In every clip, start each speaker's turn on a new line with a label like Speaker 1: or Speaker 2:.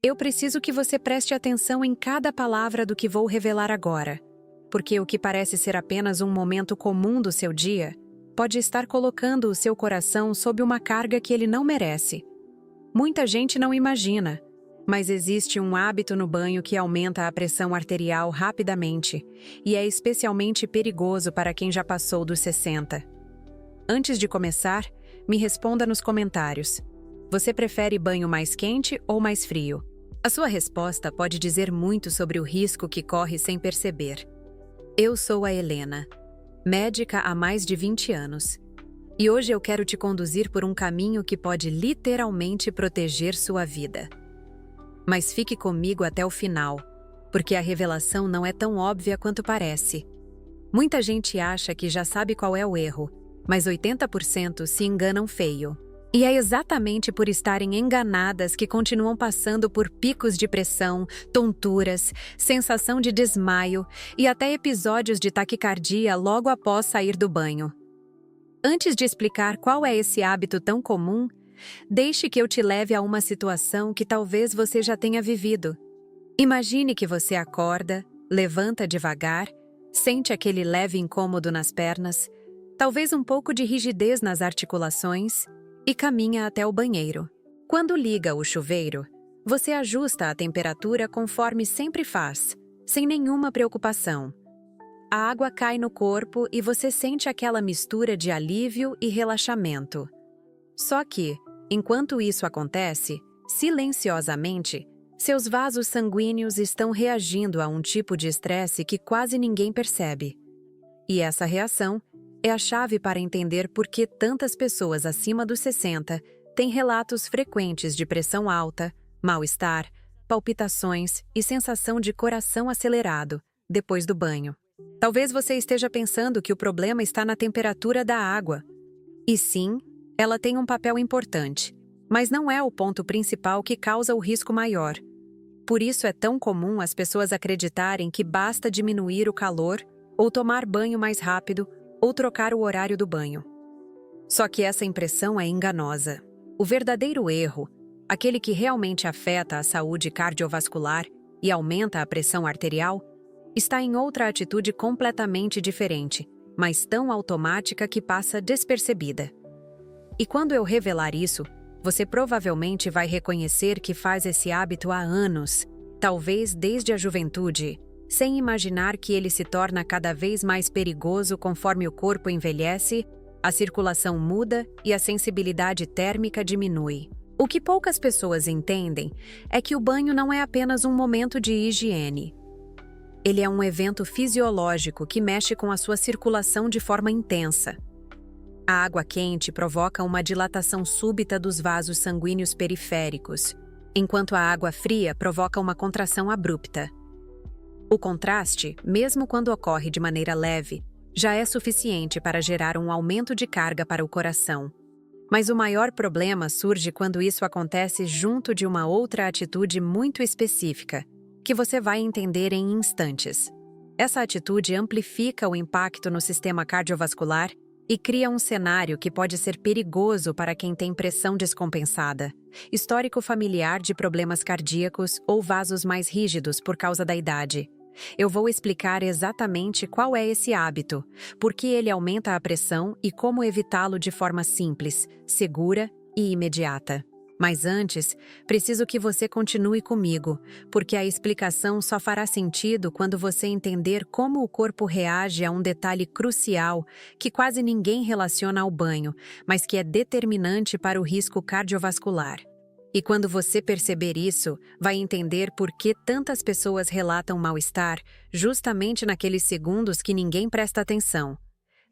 Speaker 1: Eu preciso que você preste atenção em cada palavra do que vou revelar agora, porque o que parece ser apenas um momento comum do seu dia pode estar colocando o seu coração sob uma carga que ele não merece. Muita gente não imagina, mas existe um hábito no banho que aumenta a pressão arterial rapidamente e é especialmente perigoso para quem já passou dos 60. Antes de começar, me responda nos comentários. Você prefere banho mais quente ou mais frio? A sua resposta pode dizer muito sobre o risco que corre sem perceber. Eu sou a Helena, médica há mais de 20 anos. E hoje eu quero te conduzir por um caminho que pode literalmente proteger sua vida. Mas fique comigo até o final, porque a revelação não é tão óbvia quanto parece. Muita gente acha que já sabe qual é o erro, mas 80% se enganam feio. E é exatamente por estarem enganadas que continuam passando por picos de pressão, tonturas, sensação de desmaio e até episódios de taquicardia logo após sair do banho. Antes de explicar qual é esse hábito tão comum, deixe que eu te leve a uma situação que talvez você já tenha vivido. Imagine que você acorda, levanta devagar, sente aquele leve incômodo nas pernas, talvez um pouco de rigidez nas articulações, e caminha até o banheiro. Quando liga o chuveiro, você ajusta a temperatura conforme sempre faz, sem nenhuma preocupação. A água cai no corpo e você sente aquela mistura de alívio e relaxamento. Só que, enquanto isso acontece, silenciosamente, seus vasos sanguíneos estão reagindo a um tipo de estresse que quase ninguém percebe. E essa reação é a chave para entender por que tantas pessoas acima dos 60 têm relatos frequentes de pressão alta, mal-estar, palpitações e sensação de coração acelerado depois do banho. Talvez você esteja pensando que o problema está na temperatura da água. E sim, ela tem um papel importante, mas não é o ponto principal que causa o risco maior. Por isso é tão comum as pessoas acreditarem que basta diminuir o calor ou tomar banho mais rápido ou trocar o horário do banho. Só que essa impressão é enganosa. O verdadeiro erro, aquele que realmente afeta a saúde cardiovascular e aumenta a pressão arterial, está em outra atitude completamente diferente, mas tão automática que passa despercebida. E quando eu revelar isso, você provavelmente vai reconhecer que faz esse hábito há anos, talvez desde a juventude, sem imaginar que ele se torna cada vez mais perigoso conforme o corpo envelhece, a circulação muda e a sensibilidade térmica diminui. O que poucas pessoas entendem é que o banho não é apenas um momento de higiene. Ele é um evento fisiológico que mexe com a sua circulação de forma intensa. A água quente provoca uma dilatação súbita dos vasos sanguíneos periféricos, enquanto a água fria provoca uma contração abrupta. O contraste, mesmo quando ocorre de maneira leve, já é suficiente para gerar um aumento de carga para o coração. Mas o maior problema surge quando isso acontece junto de uma outra atitude muito específica, que você vai entender em instantes. Essa atitude amplifica o impacto no sistema cardiovascular e cria um cenário que pode ser perigoso para quem tem pressão descompensada, histórico familiar de problemas cardíacos ou vasos mais rígidos por causa da idade. Eu vou explicar exatamente qual é esse hábito, por que ele aumenta a pressão e como evitá-lo de forma simples, segura e imediata. Mas antes, preciso que você continue comigo, porque a explicação só fará sentido quando você entender como o corpo reage a um detalhe crucial que quase ninguém relaciona ao banho, mas que é determinante para o risco cardiovascular. E quando você perceber isso, vai entender por que tantas pessoas relatam mal-estar justamente naqueles segundos que ninguém presta atenção.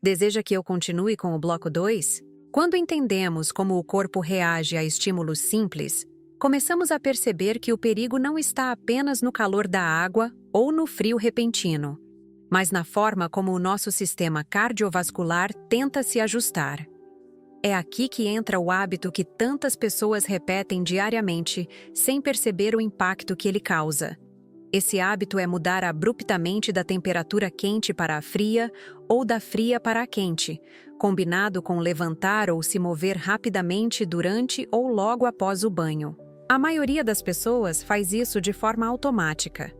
Speaker 1: Deseja que eu continue com o bloco 2? Quando entendemos como o corpo reage a estímulos simples, começamos a perceber que o perigo não está apenas no calor da água ou no frio repentino, mas na forma como o nosso sistema cardiovascular tenta se ajustar. É aqui que entra o hábito que tantas pessoas repetem diariamente, sem perceber o impacto que ele causa. Esse hábito é mudar abruptamente da temperatura quente para a fria ou da fria para a quente, combinado com levantar ou se mover rapidamente durante ou logo após o banho. A maioria das pessoas faz isso de forma automática.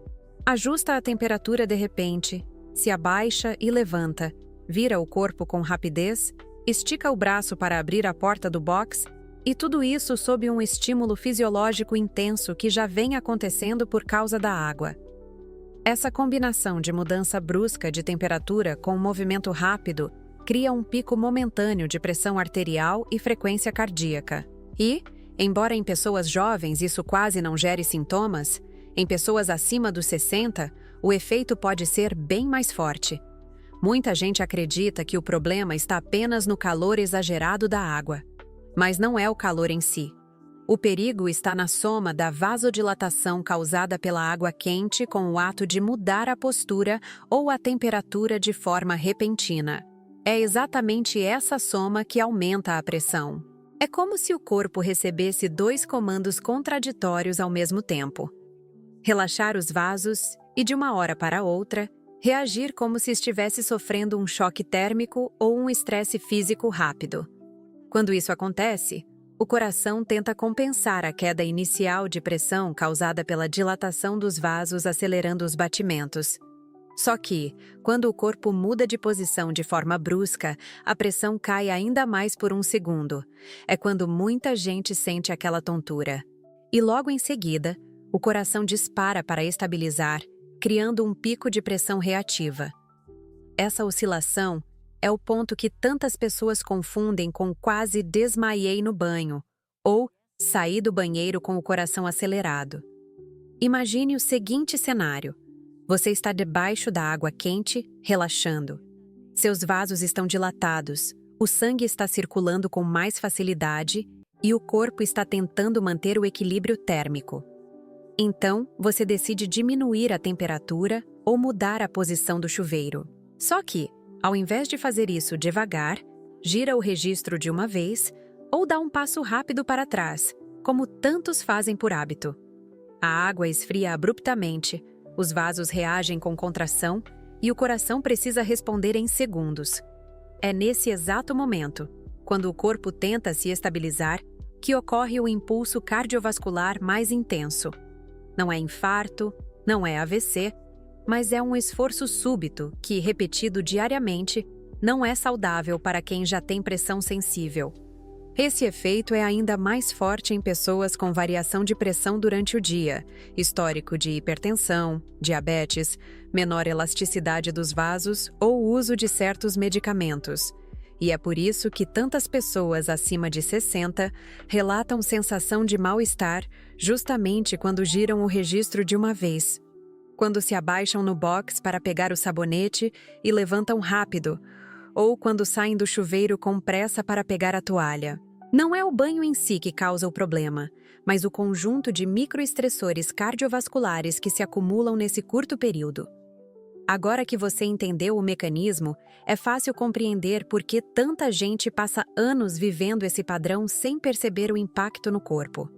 Speaker 1: Ajusta a temperatura de repente, se abaixa e levanta, vira o corpo com rapidez, estica o braço para abrir a porta do box, e tudo isso sob um estímulo fisiológico intenso que já vem acontecendo por causa da água. Essa combinação de mudança brusca de temperatura com movimento rápido cria um pico momentâneo de pressão arterial e frequência cardíaca. E, embora em pessoas jovens isso quase não gere sintomas, em pessoas acima dos 60, o efeito pode ser bem mais forte. Muita gente acredita que o problema está apenas no calor exagerado da água. Mas não é o calor em si. O perigo está na soma da vasodilatação causada pela água quente com o ato de mudar a postura ou a temperatura de forma repentina. É exatamente essa soma que aumenta a pressão. É como se o corpo recebesse dois comandos contraditórios ao mesmo tempo. Relaxar os vasos e, de uma hora para outra, reagir como se estivesse sofrendo um choque térmico ou um estresse físico rápido. Quando isso acontece, o coração tenta compensar a queda inicial de pressão causada pela dilatação dos vasos acelerando os batimentos. Só que, quando o corpo muda de posição de forma brusca, a pressão cai ainda mais por um segundo. É quando muita gente sente aquela tontura. E logo em seguida, o coração dispara para estabilizar, criando um pico de pressão reativa. Essa oscilação é o ponto que tantas pessoas confundem com quase desmaiei no banho, ou saí do banheiro com o coração acelerado. Imagine o seguinte cenário. Você está debaixo da água quente, relaxando. Seus vasos estão dilatados, o sangue está circulando com mais facilidade e o corpo está tentando manter o equilíbrio térmico. Então, você decide diminuir a temperatura ou mudar a posição do chuveiro. Só que, ao invés de fazer isso devagar, gira o registro de uma vez ou dá um passo rápido para trás, como tantos fazem por hábito. A água esfria abruptamente, os vasos reagem com contração e o coração precisa responder em segundos. É nesse exato momento, quando o corpo tenta se estabilizar, que ocorre o impulso cardiovascular mais intenso. Não é infarto, não é AVC, mas é um esforço súbito que, repetido diariamente, não é saudável para quem já tem pressão sensível. Esse efeito é ainda mais forte em pessoas com variação de pressão durante o dia, histórico de hipertensão, diabetes, menor elasticidade dos vasos ou uso de certos medicamentos. E é por isso que tantas pessoas acima de 60 relatam sensação de mal-estar justamente quando giram o registro de uma vez. Quando se abaixam no box para pegar o sabonete e levantam rápido, ou quando saem do chuveiro com pressa para pegar a toalha. Não é o banho em si que causa o problema, mas o conjunto de microestressores cardiovasculares que se acumulam nesse curto período. Agora que você entendeu o mecanismo, é fácil compreender por que tanta gente passa anos vivendo esse padrão sem perceber o impacto no corpo.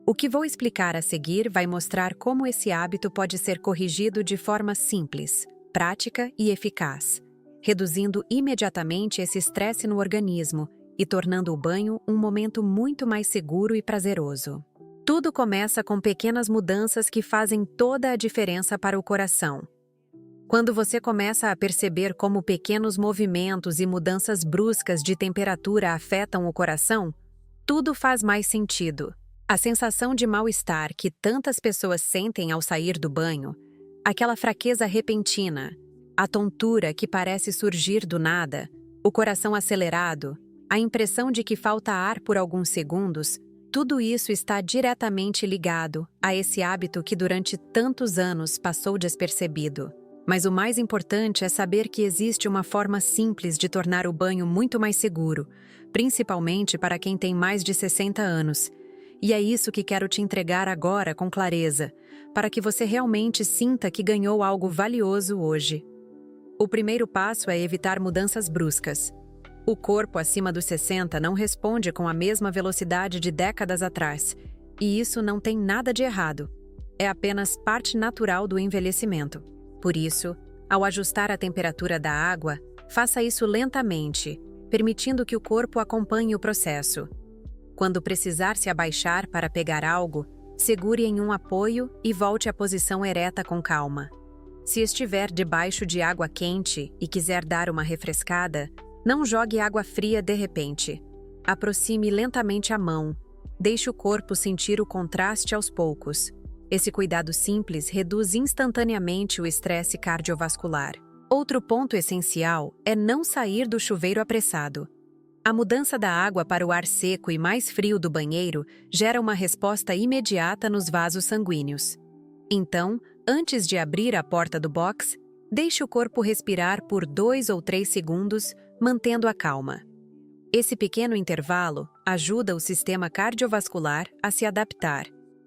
Speaker 1: O que vou explicar a seguir vai mostrar como esse hábito pode ser corrigido de forma simples, prática e eficaz, reduzindo imediatamente esse estresse no organismo e tornando o banho um momento muito mais seguro e prazeroso. Tudo começa com pequenas mudanças que fazem toda a diferença para o coração. Quando você começa a perceber como pequenos movimentos e mudanças bruscas de temperatura afetam o coração, tudo faz mais sentido. A sensação de mal-estar que tantas pessoas sentem ao sair do banho, aquela fraqueza repentina, a tontura que parece surgir do nada, o coração acelerado, a impressão de que falta ar por alguns segundos, tudo isso está diretamente ligado a esse hábito que durante tantos anos passou despercebido. Mas o mais importante é saber que existe uma forma simples de tornar o banho muito mais seguro, principalmente para quem tem mais de 60 anos. E é isso que quero te entregar agora com clareza, para que você realmente sinta que ganhou algo valioso hoje. O primeiro passo é evitar mudanças bruscas. O corpo acima dos 60 não responde com a mesma velocidade de décadas atrás, e isso não tem nada de errado. É apenas parte natural do envelhecimento. Por isso, ao ajustar a temperatura da água, faça isso lentamente, permitindo que o corpo acompanhe o processo. Quando precisar se abaixar para pegar algo, Segure em um apoio e volte à posição ereta com calma. Se estiver debaixo de água quente e quiser dar uma refrescada, não jogue água fria de repente. Aproxime lentamente a mão. Deixe o corpo sentir o contraste aos poucos. Esse cuidado simples reduz instantaneamente o estresse cardiovascular. Outro ponto essencial é não sair do chuveiro apressado. A mudança da água para o ar seco e mais frio do banheiro gera uma resposta imediata nos vasos sanguíneos. Então, antes de abrir a porta do box, deixe o corpo respirar por 2 ou 3 segundos, mantendo a calma. Esse pequeno intervalo ajuda o sistema cardiovascular a se adaptar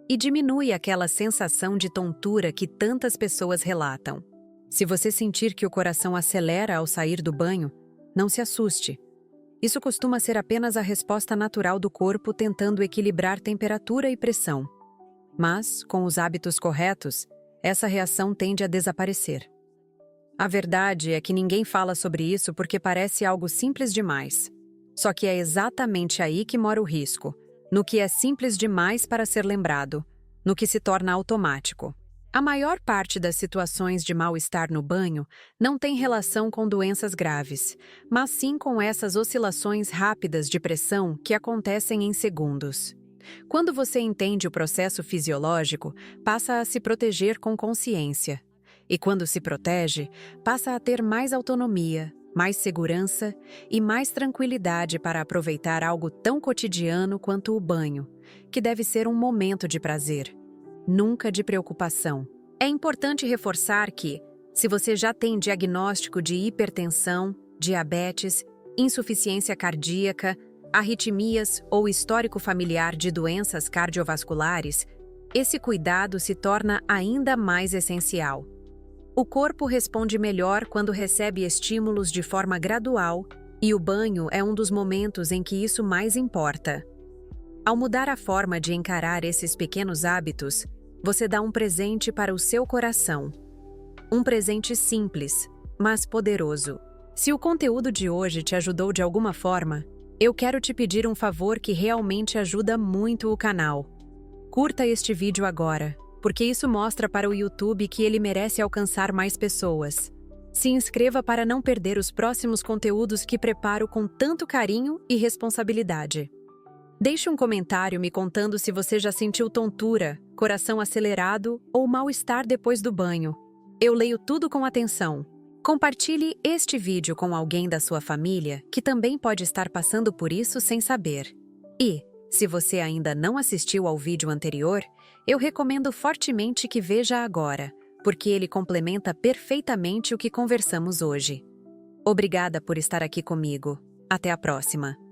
Speaker 1: e diminui aquela sensação de tontura que tantas pessoas relatam. Se você sentir que o coração acelera ao sair do banho, não se assuste. Isso costuma ser apenas a resposta natural do corpo tentando equilibrar temperatura e pressão. Mas, com os hábitos corretos, essa reação tende a desaparecer. A verdade é que ninguém fala sobre isso porque parece algo simples demais. Só que é exatamente aí que mora o risco, no que é simples demais para ser lembrado, no que se torna automático. A maior parte das situações de mal-estar no banho não tem relação com doenças graves, mas sim com essas oscilações rápidas de pressão que acontecem em segundos. Quando você entende o processo fisiológico, passa a se proteger com consciência. E quando se protege, passa a ter mais autonomia, mais segurança e mais tranquilidade para aproveitar algo tão cotidiano quanto o banho, que deve ser um momento de prazer, nunca de preocupação. É importante reforçar que, se você já tem diagnóstico de hipertensão, diabetes, insuficiência cardíaca, arritmias ou histórico familiar de doenças cardiovasculares, esse cuidado se torna ainda mais essencial. O corpo responde melhor quando recebe estímulos de forma gradual, e o banho é um dos momentos em que isso mais importa. Ao mudar a forma de encarar esses pequenos hábitos, você dá um presente para o seu coração. Um presente simples, mas poderoso. Se o conteúdo de hoje te ajudou de alguma forma, eu quero te pedir um favor que realmente ajuda muito o canal. Curta este vídeo agora, porque isso mostra para o YouTube que ele merece alcançar mais pessoas. Se inscreva para não perder os próximos conteúdos que preparo com tanto carinho e responsabilidade. Deixe um comentário me contando se você já sentiu tontura, coração acelerado ou mal-estar depois do banho. Eu leio tudo com atenção. Compartilhe este vídeo com alguém da sua família que também pode estar passando por isso sem saber. E, se você ainda não assistiu ao vídeo anterior, eu recomendo fortemente que veja agora, porque ele complementa perfeitamente o que conversamos hoje. Obrigada por estar aqui comigo. Até a próxima!